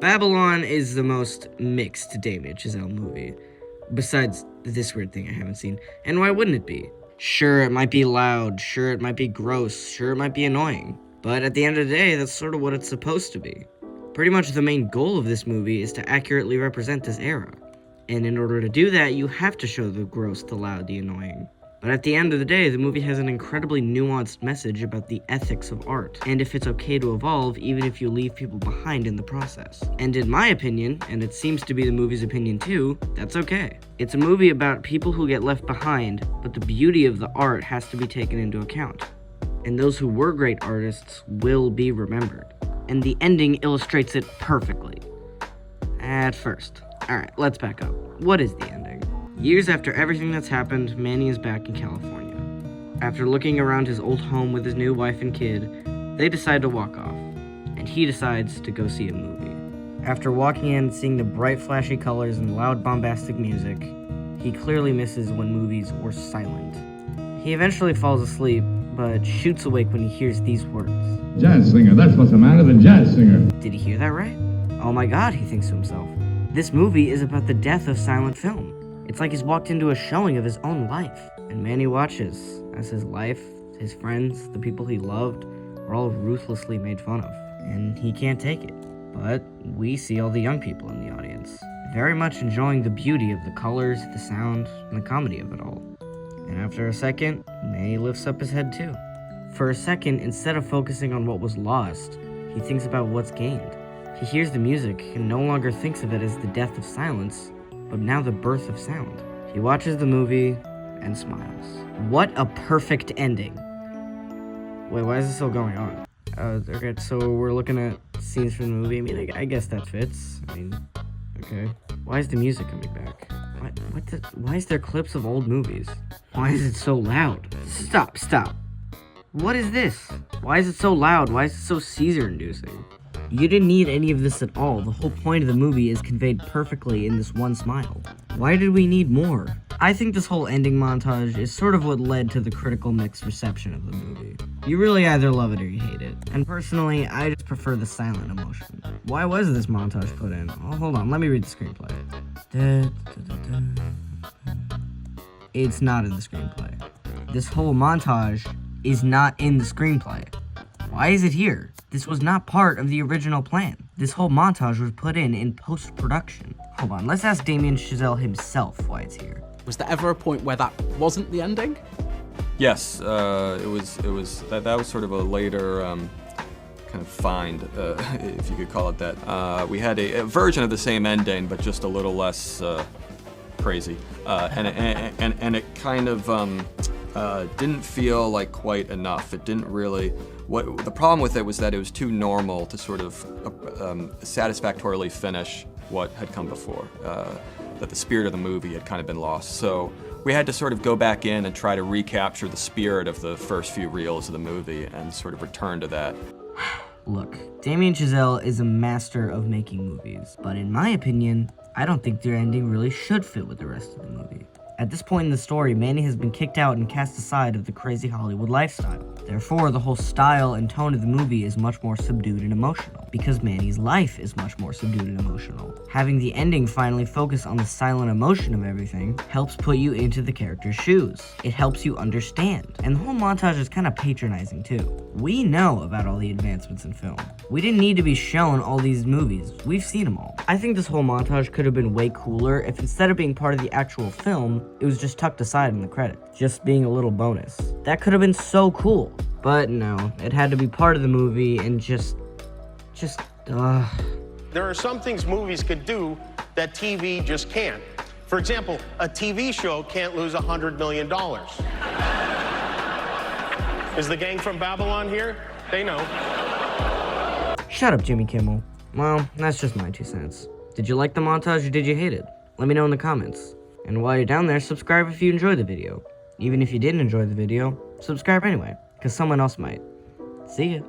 Babylon is the most mixed Damien Chazelle movie, besides this weird thing I haven't seen. And why wouldn't it be? Sure, it might be loud, sure, it might be gross, sure, it might be annoying. But at the end of the day, that's sort of what it's supposed to be. Pretty much the main goal of this movie is to accurately represent this era. And in order to do that, you have to show the gross, the loud, the annoying. But at the end of the day, the movie has an incredibly nuanced message about the ethics of art, and if it's okay to evolve even if you leave people behind in the process. And in my opinion, and it seems to be the movie's opinion too, that's okay. It's a movie about people who get left behind, but the beauty of the art has to be taken into account. And those who were great artists will be remembered. And the ending illustrates it perfectly. At first. Alright, let's back up. What is the ending? Years after everything that's happened, Manny is back in California. After looking around his old home with his new wife and kid, they decide to walk off, and he decides to go see a movie. After walking in, seeing the bright flashy colors and loud bombastic music, he clearly misses when movies were silent. He eventually falls asleep, but shoots awake when he hears these words. Jazz singer, that's what's the matter, the jazz singer. Did he hear that right? Oh my god, he thinks to himself. This movie is about the death of silent film. It's like he's walked into a showing of his own life. And Manny watches as his life, his friends, the people he loved, are all ruthlessly made fun of. And he can't take it. But we see all the young people in the audience, very much enjoying the beauty of the colors, the sound, and the comedy of it all. And after a second, Manny lifts up his head too. For a second, instead of focusing on what was lost, he thinks about what's gained. He hears the music and no longer thinks of it as the death of silence, but now the birth of sound. He watches the movie and smiles. What a perfect ending. Wait, why is this still going on? Okay, so we're looking at scenes from the movie. I mean, I guess that fits. I mean, okay. Why is the music coming back? Why is there clips of old movies? Why is it so loud? Stop. What is this? Why is it so loud? Why is it so seizure-inducing? You didn't need any of this at all. The whole point of the movie is conveyed perfectly in this one smile. Why did we need more? I think this whole ending montage is sort of what led to the critical mixed reception of the movie. You really either love it or you hate it. And personally, I just prefer the silent emotion. Why was this montage put in? Oh, hold on, let me read the screenplay. It's not in the screenplay. This whole montage is not in the screenplay. Why is it here? This was not part of the original plan. This whole montage was put in post-production. Hold on, let's ask Damien Chazelle himself why it's here. Was there ever a point where that wasn't the ending? Yes, it was that was sort of a later kind of find, if you could call it that. We had a version of the same ending, but just a little less crazy, and it kind of didn't feel like quite enough. It didn't really. What the problem with it was that it was too normal to sort of satisfactorily finish what had come before. That the spirit of the movie had kind of been lost. So we had to sort of go back in and try to recapture the spirit of the first few reels of the movie and sort of return to that. Look, Damien Chazelle is a master of making movies, but in my opinion, I don't think their ending really should fit with the rest of the movie. At this point in the story, Manny has been kicked out and cast aside of the crazy Hollywood lifestyle. Therefore, the whole style and tone of the movie is much more subdued and emotional, because Manny's life is much more subdued and emotional. Having the ending finally focus on the silent emotion of everything helps put you into the character's shoes. It helps you understand. And the whole montage is kind of patronizing too. We know about all the advancements in film. We didn't need to be shown all these movies. We've seen them all. I think this whole montage could have been way cooler if instead of being part of the actual film, it was just tucked aside in the credits, just being a little bonus. That could have been so cool. But no, it had to be part of the movie and just. There are some things movies could do that TV just can't. For example, a TV show can't lose $100 million. Is the gang from Babylon here? They know. Shut up, Jimmy Kimmel. Well, that's just my 2 cents. Did you like the montage or did you hate it? Let me know in the comments. And while you're down there, subscribe if you enjoyed the video. Even if you didn't enjoy the video, subscribe anyway, because someone else might. See ya.